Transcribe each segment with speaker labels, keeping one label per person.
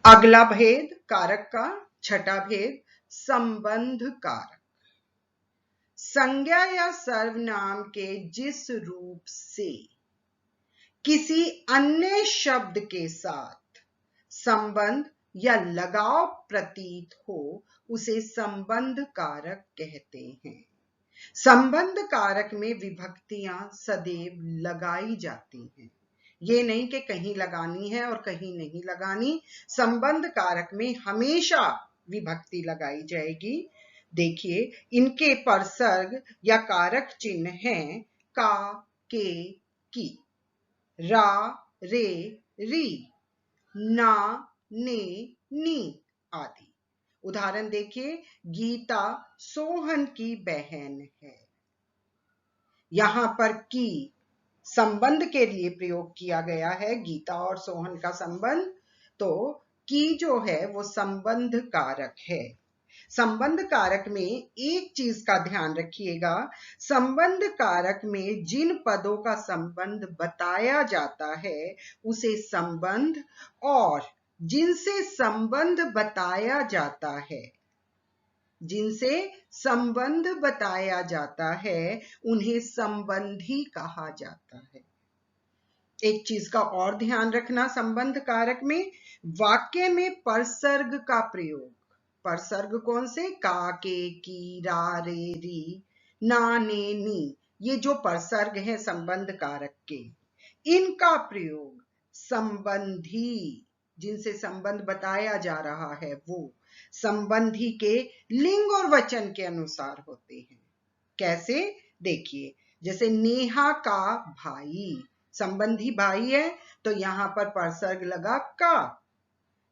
Speaker 1: अगला भेद कारक का, छठा भेद संबंध कारक। संज्ञा या सर्वनाम के जिस रूप से किसी अन्य शब्द के साथ संबंध या लगाव प्रतीत हो उसे संबंध कारक कहते हैं। संबंध कारक में विभक्तियां सदैव लगाई जाती हैं। ये नहीं कि कहीं लगानी है और कहीं नहीं लगानी। संबंध कारक में हमेशा विभक्ति लगाई जाएगी। देखिए, इनके परसर्ग या कारक चिन्ह हैं का, के, की, रा, रे, री, ना, ने, नी आदि। उदाहरण देखिए, गीता सोहन की बहन है। यहां पर की संबंध के लिए प्रयोग किया गया है, गीता और सोहन का संबंध। तो की जो है वो संबंध कारक है। संबंध कारक में एक चीज का ध्यान रखिएगा, संबंध कारक में जिन पदों का संबंध बताया जाता है उसे संबंध, और जिनसे संबंध बताया जाता है, जिनसे संबंध बताया जाता है उन्हें संबंधी कहा जाता है। एक चीज का और ध्यान रखना संबंध कारक में, वाक्य में परसर्ग का प्रयोग। परसर्ग कौन से? का, के, की, रा, रे, री, ना, ने, नी, ये जो परसर्ग है संबंध कारक के, इनका प्रयोग संबंधी, जिनसे संबंध बताया जा रहा है वो संबंधी के लिंग और वचन के अनुसार होते हैं। कैसे? देखिए, जैसे नेहा का भाई, संबंधी भाई है तो यहां पर परसर्ग लगा का।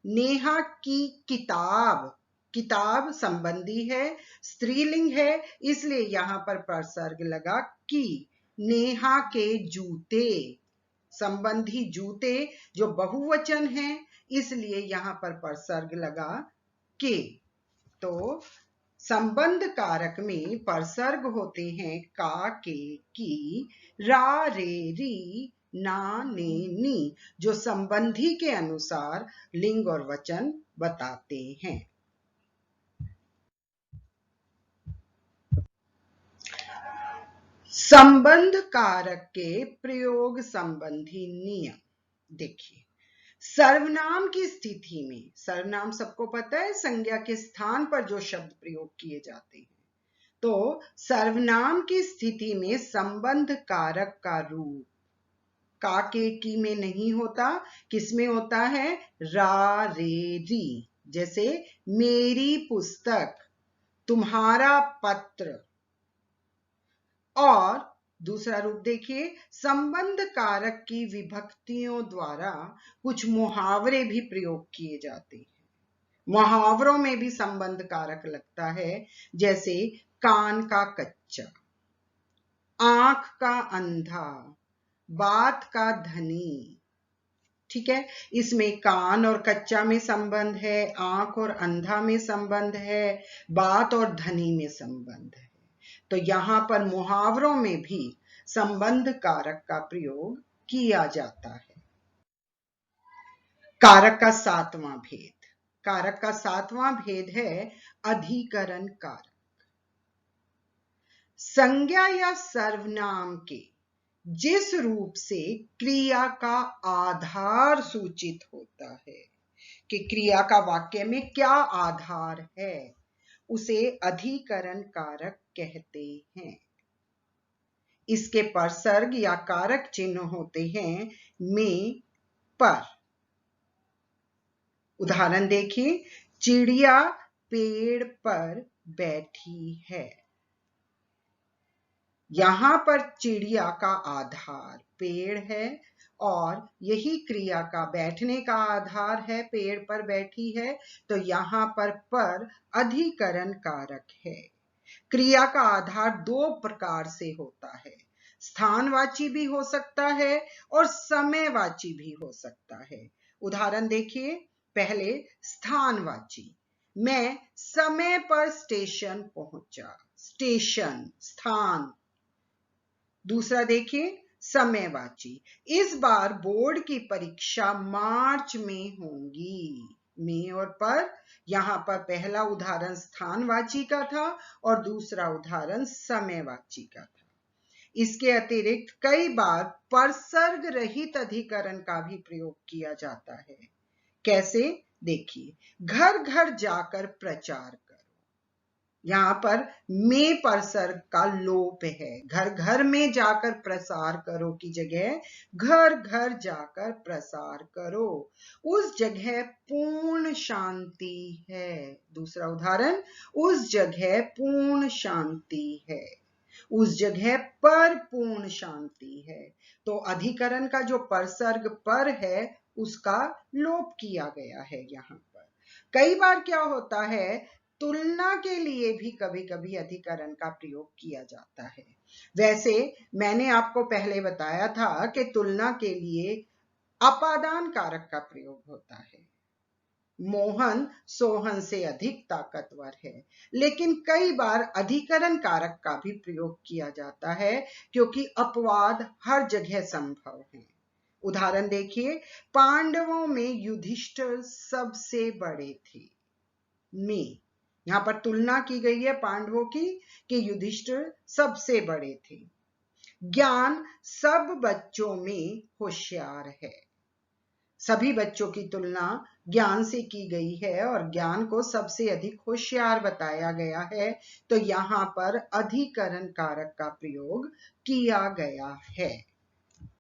Speaker 1: नेहा की किताब, किताब संबंधी है, स्त्रीलिंग है, इसलिए यहां पर परसर्ग लगा की। नेहा के जूते, संबंधी जूते जो बहुवचन है, इसलिए यहां पर परसर्ग लगा के। तो संबंध कारक में परसर्ग होते हैं का, के, की, रा, रे, री, ना, ने, नी, जो संबंधी के अनुसार लिंग और वचन बताते हैं। संबंध कारक के प्रयोग संबंधी नियम देखिए। सर्वनाम की स्थिति में, सर्वनाम सबको पता है संज्ञा के स्थान पर जो शब्द प्रयोग किए जाते हैं, तो सर्वनाम की स्थिति में संबंध कारक का रूप का, के, की में नहीं होता। किस में होता है? रा, रे, री। जैसे मेरी पुस्तक, तुम्हारा पत्र। और दूसरा रूप देखिए, संबंध कारक की विभक्तियों द्वारा कुछ मुहावरे भी प्रयोग किए जाते हैं। मुहावरों में भी संबंध कारक लगता है, जैसे कान का कच्चा, आंख का अंधा, बात का धनी। ठीक है, इसमें कान और कच्चा में संबंध है, आंख और अंधा में संबंध है, बात और धनी में संबंध है। तो यहां पर मुहावरों में भी संबंध कारक का प्रयोग किया जाता है। कारक का सातवां भेद, कारक का सातवां भेद है अधिकरण कारक। संज्ञा या सर्वनाम के जिस रूप से क्रिया का आधार सूचित होता है कि क्रिया का वाक्य में क्या आधार है, उसे अधिकरण कारक कहते हैं। इसके परसर्ग या कारक चिन्ह होते हैं में, पर। उदाहरण देखिए, चिड़िया पेड़ पर बैठी है। यहां पर चिड़िया का आधार पेड़ है और यही क्रिया का बैठने का आधार है, पेड़ पर बैठी है। तो यहां पर अधिकरण कारक है। क्रिया का आधार दो प्रकार से होता है, स्थानवाची भी हो सकता है और समयवाची भी हो सकता है। उदाहरण देखिए, पहले स्थानवाची, मैं समय पर स्टेशन पहुंचा, स्टेशन स्थान। दूसरा देखिए समयवाची, इस बार बोर्ड की परीक्षा मार्च में होंगी। में और पर। यहाँ पर पहला उदाहरण स्थानवाची का था और दूसरा उदाहरण समयवाची का था। इसके अतिरिक्त कई बार परसर्ग रहित अधिकरण का भी प्रयोग किया जाता है। कैसे? देखिए, घर घर जाकर प्रचार करो। यहाँ पर में परसर्ग का लोप है। घर घर में जाकर प्रसार करो की जगह घर घर जाकर प्रसार करो। उस जगह पूर्ण शांति है। दूसरा उदाहरण, उस जगह पूर्ण शांति है। उस जगह पर पूर्ण शांति है। तो अधिकरण का जो परसर्ग पर है उसका लोप किया गया है। यहाँ पर कई बार क्या होता है, तुलना के लिए भी कभी कभी अधिकरण का प्रयोग किया जाता है। वैसे मैंने आपको पहले बताया था कि तुलना के लिए अपादान कारक का प्रयोग होता है। मोहन सोहन से अधिक ताकतवर है, लेकिन कई बार अधिकरण कारक का भी प्रयोग किया जाता है क्योंकि अपवाद हर जगह संभव है। उदाहरण देखिए, पांडवों में युधिष्ठिर सबसे बड़े थे। में यहां पर तुलना की गई है पांडवों की कि युधिष्ठिर सबसे बड़े थे। ज्ञान सब बच्चों में होशियार है। सभी बच्चों की तुलना ज्ञान से की गई है और ज्ञान को सबसे अधिक होशियार बताया गया है। तो यहां पर अधिकरण कारक का प्रयोग किया गया है।